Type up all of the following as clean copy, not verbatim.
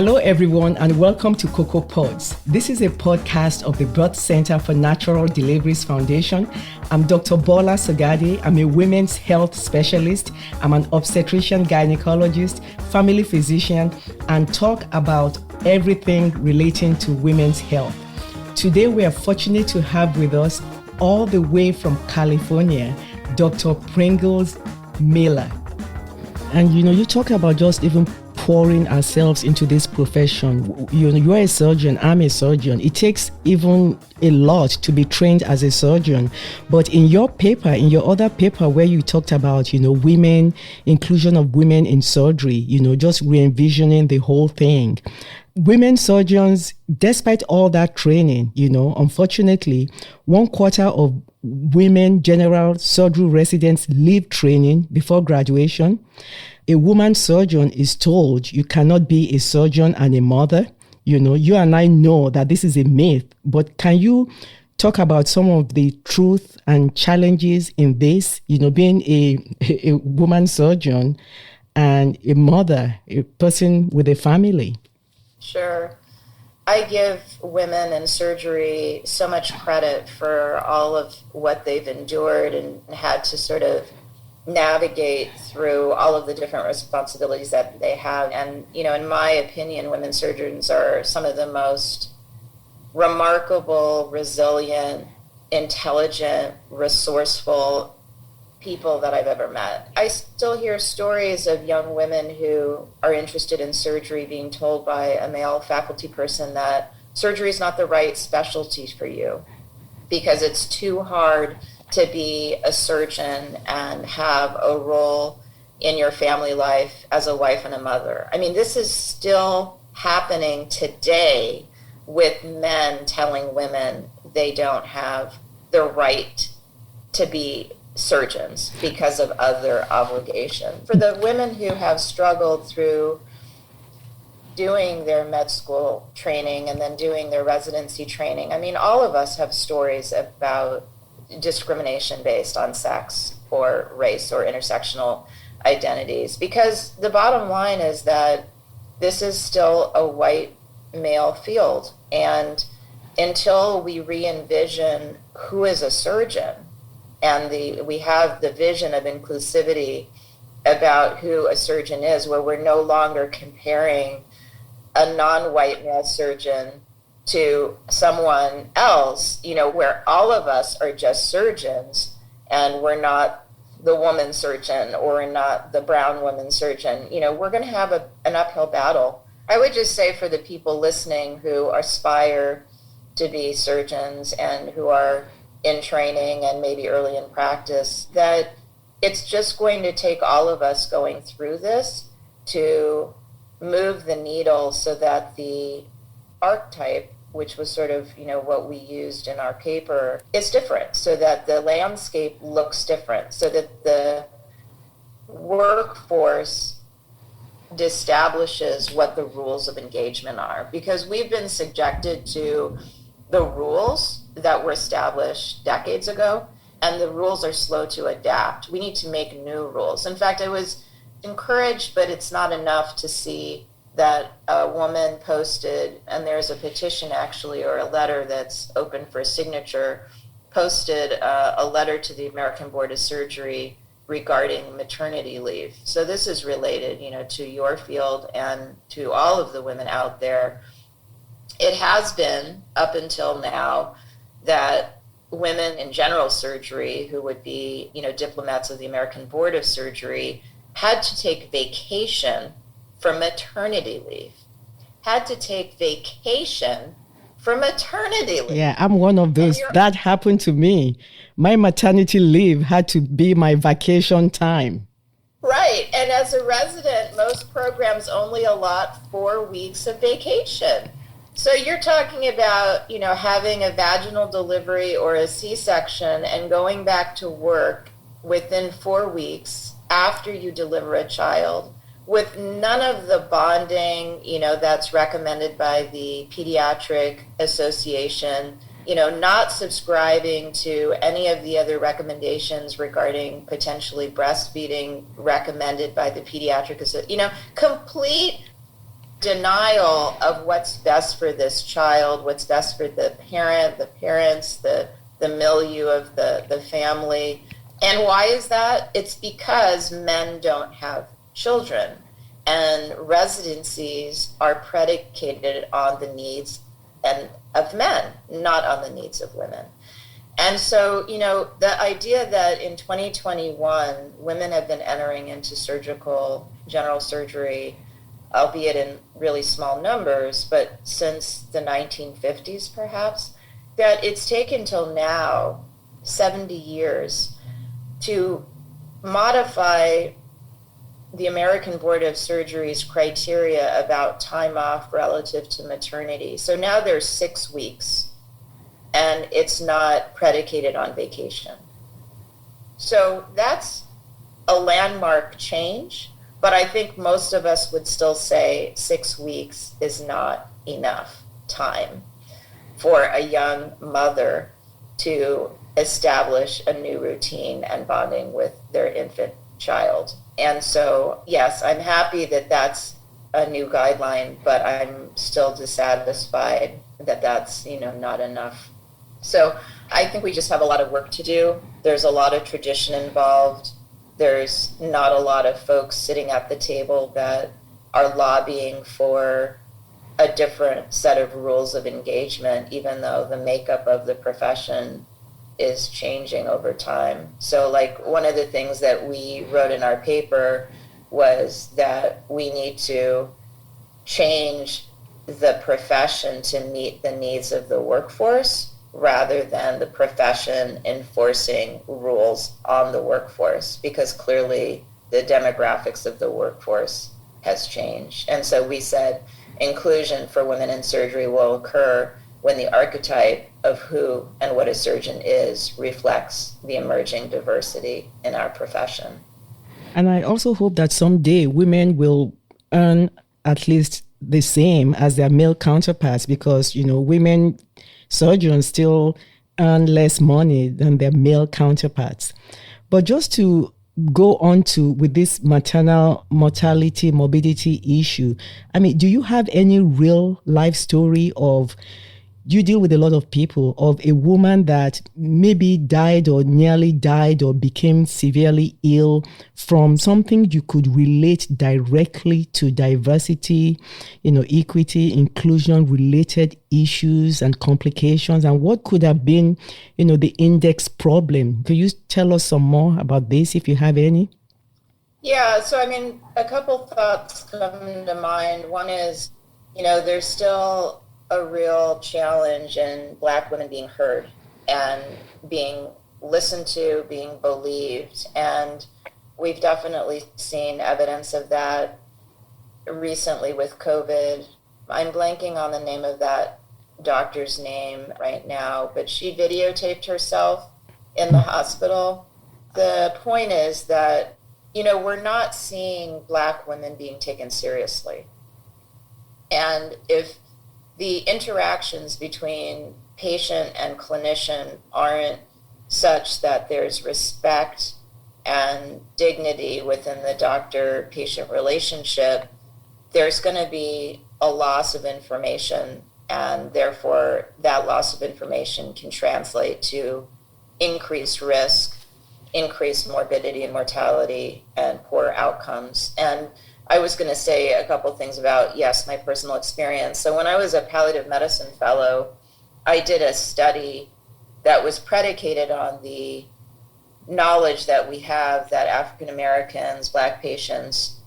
Hello, everyone, and welcome to Cocoa Pods. This is a podcast of the Birth Center for Natural Deliveries Foundation. I'm Dr. Bola Sagade. I'm a women's health specialist. I'm an obstetrician gynecologist, family physician, and talk about everything relating to women's health. Today, we are fortunate to have with us, all the way from California, Dr. Pringles Miller. And you talk about just even pouring ourselves into this profession. You're a surgeon, I'm a surgeon. It takes even a lot to be trained as a surgeon. But in your other paper where you talked about, women, inclusion of women in surgery, just re-envisioning the whole thing. Women surgeons, despite all that training, unfortunately, 1/4 of women general surgery residents leave training before graduation. A woman surgeon is told you cannot be a surgeon and a mother. You and I know that this is a myth, but can you talk about some of the truth and challenges in this, being a woman surgeon and a mother, a person with a family? Sure. I give women in surgery so much credit for all of what they've endured and had to sort of navigate through all of the different responsibilities that they have. And, in my opinion, women surgeons are some of the most remarkable, resilient, intelligent, resourceful people that I've ever met. I still hear stories of young women who are interested in surgery being told by a male faculty person that surgery is not the right specialty for you because it's too hard to be a surgeon and have a role in your family life as a wife and a mother. I mean, this is still happening today with men telling women they don't have the right to be surgeons because of other obligations. For the women who have struggled through doing their med school training and then doing their residency training, I mean, all of us have stories about discrimination based on sex or race or intersectional identities, because the bottom line is that this is still a white male field, and until we re-envision who is a surgeon and we have the vision of inclusivity about who a surgeon is, where we're no longer comparing a non-white male surgeon to someone else, where all of us are just surgeons and we're not the woman surgeon or we're not the brown woman surgeon, we're going to have an uphill battle. I would just say for the people listening who aspire to be surgeons and who are in training and maybe early in practice, that it's just going to take all of us going through this to move the needle so that the archetype, which was sort of, what we used in our paper, is different, so that the landscape looks different, so that the workforce establishes what the rules of engagement are. Because we've been subjected to the rules that were established decades ago, and the rules are slow to adapt. We need to make new rules. In fact, I was encouraged, but it's not enough to see that a woman posted, and there's a petition actually, or a letter that's open for signature, posted a letter to the American Board of Surgery regarding maternity leave. So this is related, to your field and to all of the women out there. It has been, up until now, that women in general surgery who would be, diplomats of the American Board of Surgery had to take vacation for maternity leave. Had to take vacation for maternity leave. Yeah, I'm one of those. That happened to me. My maternity leave had to be my vacation time. Right. And as a resident, most programs only allot 4 weeks of vacation. So you're talking about, having a vaginal delivery or a C-section and going back to work within 4 weeks after you deliver a child, with none of the bonding, that's recommended by the Pediatric Association, not subscribing to any of the other recommendations regarding potentially breastfeeding recommended by the Pediatric Association, complete denial of what's best for this child, what's best for the parents, the milieu of the family. And why is that? It's because men don't have children, and residencies are predicated on the needs of men, not on the needs of women. And so, the idea that in 2021, women have been entering into general surgery, albeit in really small numbers, but since the 1950s perhaps, that it's taken till now, 70 years, to modify the American Board of Surgery's criteria about time off relative to maternity. So now there's 6 weeks, and it's not predicated on vacation. So that's a landmark change, but I think most of us would still say 6 weeks is not enough time for a young mother to establish a new routine and bonding with their infant child. And so, yes, I'm happy that that's a new guideline, but I'm still dissatisfied that that's, not enough. So I think we just have a lot of work to do. There's a lot of tradition involved. There's not a lot of folks sitting at the table that are lobbying for a different set of rules of engagement, even though the makeup of the profession is changing over time. So like one of the things that we wrote in our paper was that we need to change the profession to meet the needs of the workforce rather than the profession enforcing rules on the workforce, because clearly the demographics of the workforce has changed. And so we said inclusion for women in surgery will occur when the archetype of who and what a surgeon is reflects the emerging diversity in our profession. And I also hope that someday women will earn at least the same as their male counterparts, because, women surgeons still earn less money than their male counterparts. But just to go on with this maternal mortality, morbidity issue, do you have any real life story of, you deal with a lot of people, of a woman that maybe died or nearly died or became severely ill from something you could relate directly to diversity, equity, inclusion related issues and complications, and what could have been, the index problem? Could you tell us some more about this if you have any? Yeah, so a couple thoughts come to mind. One is, there's still a real challenge in Black women being heard and being listened to, being believed. And we've definitely seen evidence of that recently with COVID. I'm blanking on the name of that doctor's name right now, but she videotaped herself in the hospital. The point is that, we're not seeing Black women being taken seriously. And if the interactions between patient and clinician aren't such that there's respect and dignity within the doctor-patient relationship, there's going to be a loss of information, and therefore that loss of information can translate to increased risk, increased morbidity and mortality, and poor outcomes. And I was going to say a couple things about, yes, my personal experience. So when I was a palliative medicine fellow, I did a study that was predicated on the knowledge that we have that African Americans, Black patients,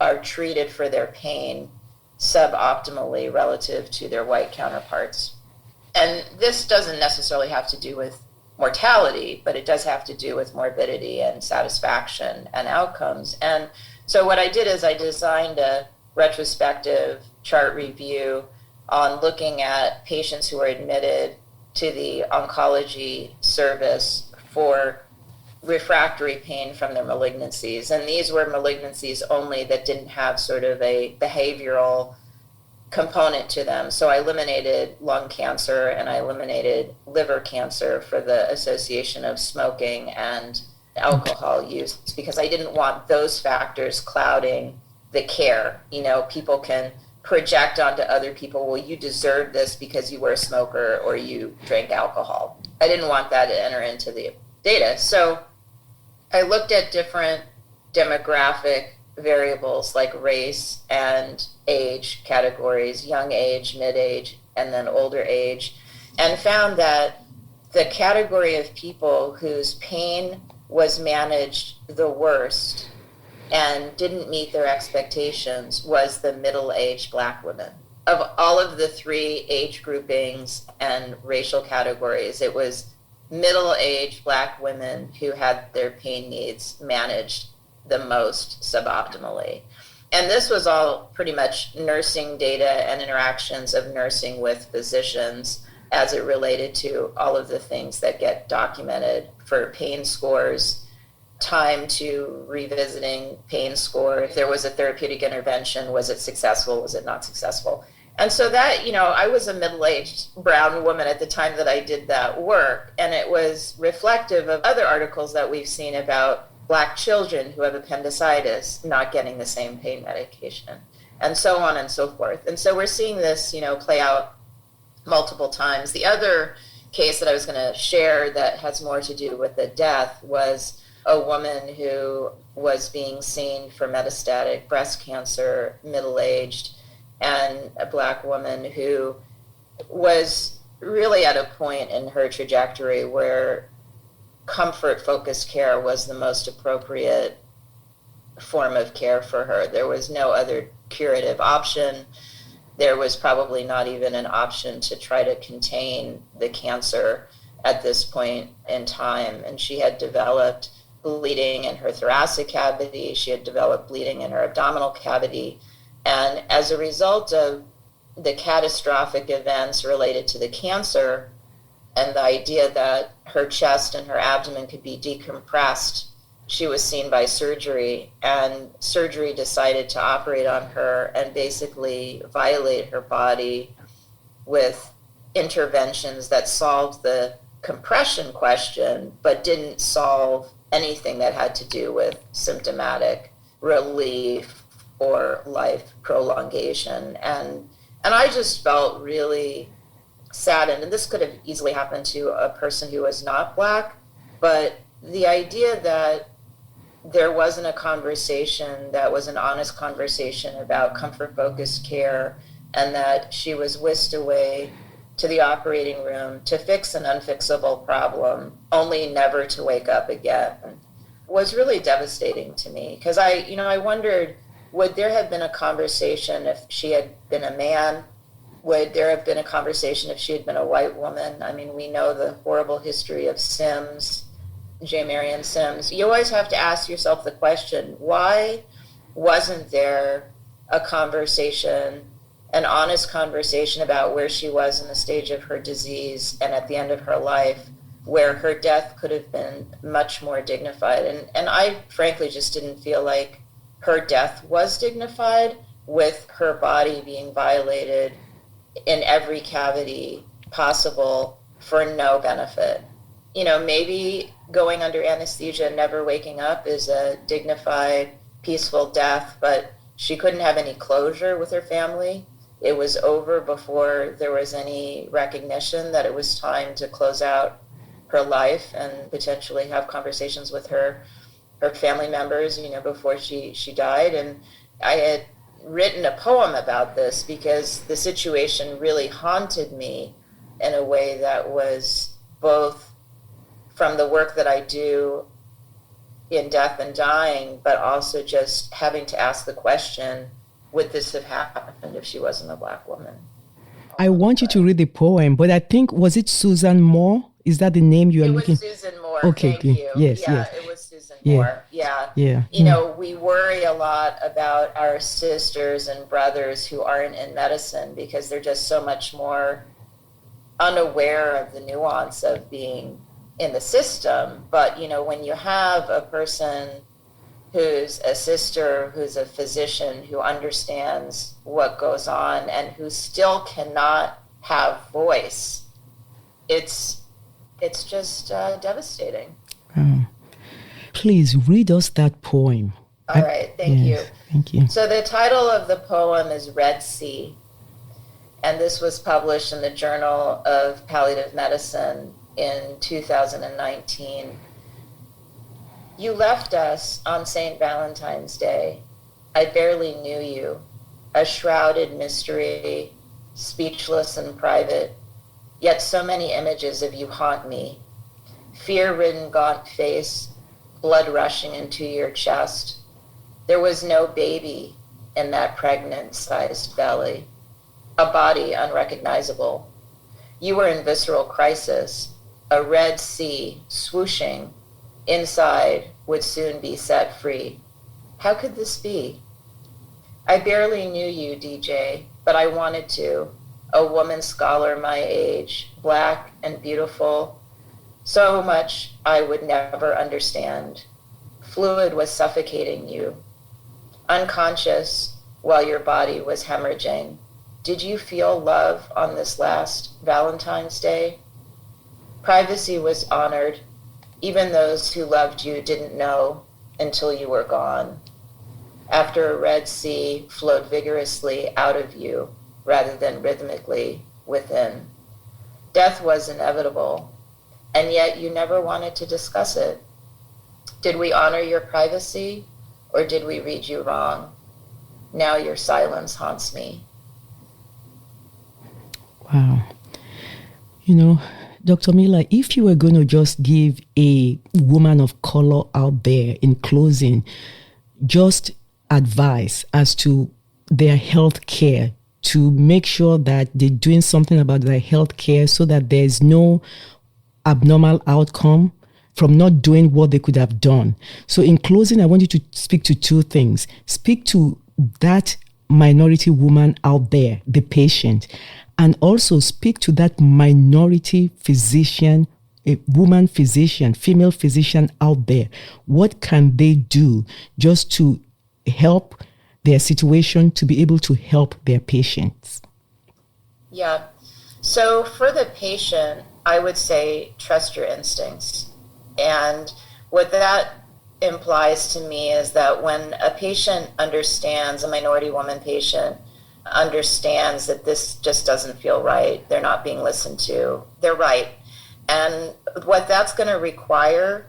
are treated for their pain suboptimally relative to their white counterparts. And this doesn't necessarily have to do with mortality, but it does have to do with morbidity and satisfaction and outcomes. And so what I did is I designed a retrospective chart review on looking at patients who were admitted to the oncology service for refractory pain from their malignancies. And these were malignancies only that didn't have sort of a behavioral component to them. So I eliminated lung cancer and I eliminated liver cancer for the association of smoking and alcohol use, because I didn't want those factors clouding the care. People can project onto other people, well, you deserve this because you were a smoker or you drank alcohol. I didn't want that to enter into the data. So I looked at different demographic variables like race and age categories, young age, mid-age, and then older age, and found that the category of people whose pain was managed the worst and didn't meet their expectations was the middle-aged Black women. Of all of the three age groupings and racial categories, it was middle-aged Black women who had their pain needs managed the most suboptimally. And this was all pretty much nursing data and interactions of nursing with physicians as it related to all of the things that get documented for pain scores, time to revisiting pain score. If there was a therapeutic intervention, was it successful? Was it not successful? And so that, I was a middle-aged brown woman at the time that I did that work. And it was reflective of other articles that we've seen about Black children who have appendicitis not getting the same pain medication, and so on and so forth. And so we're seeing this, play out multiple times. The other case that I was going to share that has more to do with the death was a woman who was being seen for metastatic breast cancer, middle-aged, and a Black woman who was really at a point in her trajectory where comfort-focused care was the most appropriate form of care for her. There was no other curative option. There was probably not even an option to try to contain the cancer at this point in time. And she had developed bleeding in her thoracic cavity. She had developed bleeding in her abdominal cavity. And as a result of the catastrophic events related to the cancer and the idea that her chest and her abdomen could be decompressed, she was seen by surgery, and surgery decided to operate on her and basically violate her body with interventions that solved the compression question, but didn't solve anything that had to do with symptomatic relief or life prolongation. And I just felt really saddened, and this could have easily happened to a person who was not Black, but the idea that there wasn't a conversation that was an honest conversation about comfort-focused care, and that she was whisked away to the operating room to fix an unfixable problem, only never to wake up again, was really devastating to me. Because I wondered, would there have been a conversation if she had been a man? Would there have been a conversation if she had been a white woman? I mean, we know the horrible history of Sims, J. Marion Sims. You always have to ask yourself the question, why wasn't there a conversation, an honest conversation about where she was in the stage of her disease and at the end of her life, where her death could have been much more dignified? And I frankly just didn't feel like her death was dignified, with her body being violated in every cavity possible for no benefit. Maybe going under anesthesia and never waking up is a dignified, peaceful death, but she couldn't have any closure with her family. It was over before there was any recognition that it was time to close out her life and potentially have conversations with her family members, before she died. And I had written a poem about this because the situation really haunted me in a way that was both from the work that I do in death and dying, but also just having to ask the question, would this have happened if she wasn't a Black woman? I want you to read the poem, but I think, was it Susan Moore? Is that the name you are looking? It was Susan Moore. Okay, thank good. you. Yes, yeah, yes. It was Susan Moore. Yeah. We worry a lot about our sisters and brothers who aren't in medicine because they're just so much more unaware of the nuance of being in the system. But, when you have a person who's a sister, who's a physician, who understands what goes on and who still cannot have voice, it's just devastating. Please read us that poem. All right, thank you. Thank you. So the title of the poem is Red Sea, and this was published in the Journal of Palliative Medicine in 2019. You left us on St. Valentine's Day. I barely knew you, a shrouded mystery, speechless and private, yet so many images of you haunt me. Fear-ridden gaunt face, blood rushing into your chest. There was no baby in that pregnant-sized belly, a body unrecognizable. You were in visceral crisis, a red sea swooshing inside would soon be set free. How could this be? I barely knew you, DJ, but I wanted to. A woman scholar my age, black and beautiful, so much I would never understand. Fluid was suffocating you. Unconscious while your body was hemorrhaging. Did you feel love on this last Valentine's Day? Privacy was honored. Even those who loved you didn't know until you were gone. After a red sea flowed vigorously out of you rather than rhythmically within. Death was inevitable, and yet you never wanted to discuss it. Did we honor your privacy, or did we read you wrong? Now your silence haunts me. Wow. You know, Dr. Miller, if you were going to just give a woman of color out there in closing, just advice as to their health care, to make sure that they're doing something about their health care so that there's no abnormal outcome from not doing what they could have done. So in closing, I want you to speak to two things. Speak to that minority woman out there, the patient, and also speak to that minority physician, a woman physician, female physician out there. What can they do just to help their situation, to be able to help their patients? Yeah. So for the patient, I would say trust your instincts. And what that implies to me is that when a patient understands, a minority woman patient understands that this just doesn't feel right, they're not being listened to, they're right. And what that's going to require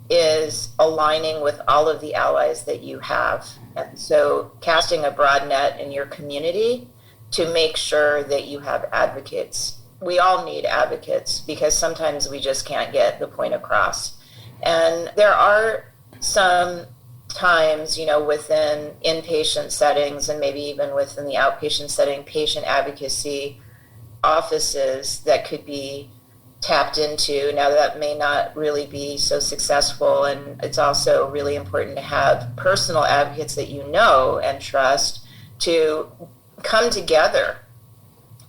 is aligning with all of the allies that you have. And so casting a broad net in your community to make sure that you have advocates. We all need advocates because sometimes we just can't get the point across. And there are some times, you know, within inpatient settings and maybe even within the outpatient setting, patient advocacy offices that could be tapped into. Now that may not really be so successful, and it's also really important to have personal advocates that you know and trust to come together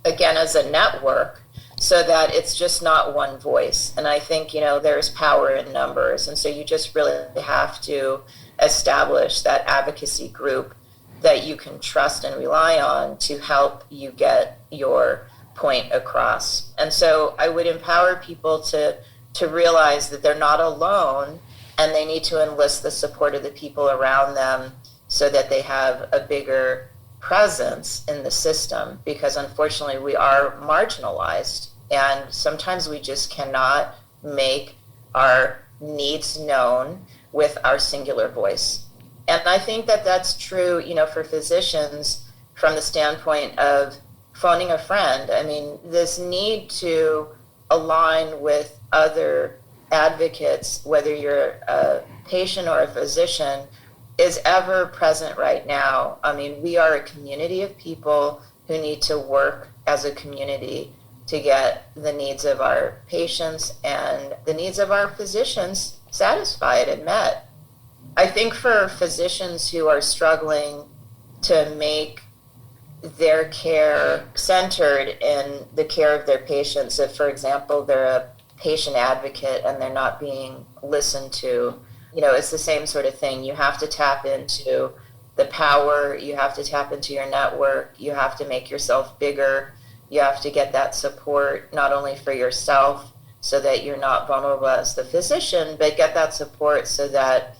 again as a network so that it's just not one voice. And I think, you know, there's power in numbers, and so you just really have to establish that advocacy group that you can trust and rely on to help you get your point across. And so I would empower people to realize that they're not alone, and they need to enlist the support of the people around them so that they have a bigger presence in the system, because unfortunately we are marginalized and sometimes we just cannot make our needs known with our singular voice. And I think that that's true, you know, for physicians from the standpoint of phoning a friend. I mean, this need to align with other advocates, whether you're a patient or a physician, is ever present right now. I mean, we are a community of people who need to work as a community to get the needs of our patients and the needs of our physicians satisfied and met. I think for physicians who are struggling to make their care centered in the care of their patients, if, for example, they're a patient advocate and they're not being listened to, you know, it's the same sort of thing. You have to tap into the power, you have to tap into your network, you have to make yourself bigger, you have to get that support not only for yourself so that you're not vulnerable as the physician, but get that support so that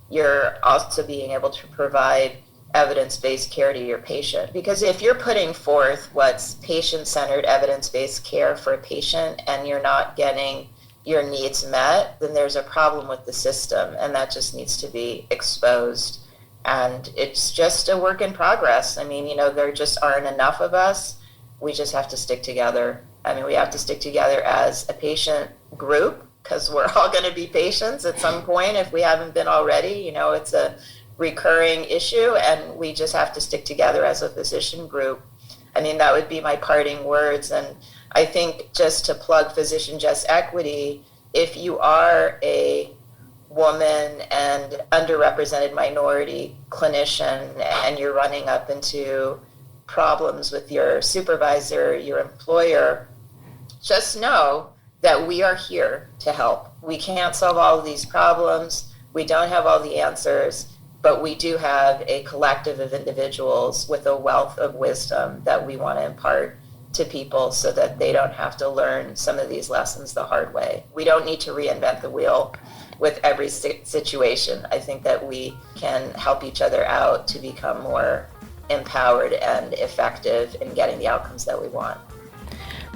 you're also being able to provide evidence-based care to your patient. Because if you're putting forth what's patient-centered evidence-based care for a patient and you're not getting your needs met, then there's a problem with the system, and that just needs to be exposed. And it's just a work in progress. I mean, there just aren't enough of us. We just have to stick together. I mean, we have to stick together as a patient group, because we're all going to be patients at some point if we haven't been already. It's a recurring issue, and we just have to stick together as a physician group. I mean, that would be my parting words. And I think, just to plug Physician Just Equity, if you are a woman and underrepresented minority clinician and you're running up into problems with your supervisor, your employer, just know that we are here to help. We can't solve all of these problems. We don't have all the answers, but we do have a collective of individuals with a wealth of wisdom that we want to impart to people so that they don't have to learn some of these lessons the hard way. We don't need to reinvent the wheel with every situation. I think that we can help each other out to become more empowered and effective in getting the outcomes that we want.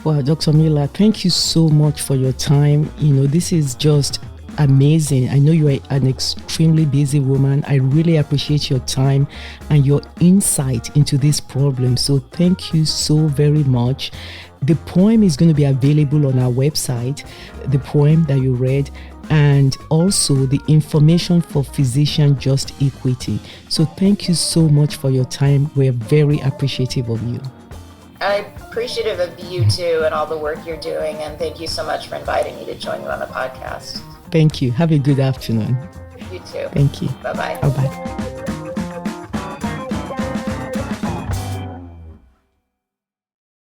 Well, Dr. Miller, thank you so much for your time. This is just amazing. I know you are an extremely busy woman. I really appreciate your time and your insight into this problem. So thank you so very much. The poem is going to be available on our website, the poem that you read, and also the information for Physician Just Equity. So thank you so much for your time. We're very appreciative of you. I'm appreciative of you too and all the work you're doing, and thank you so much for inviting me to join you on the podcast. Thank you. Have a good afternoon. You too. Thank you. Bye-bye. Bye-bye.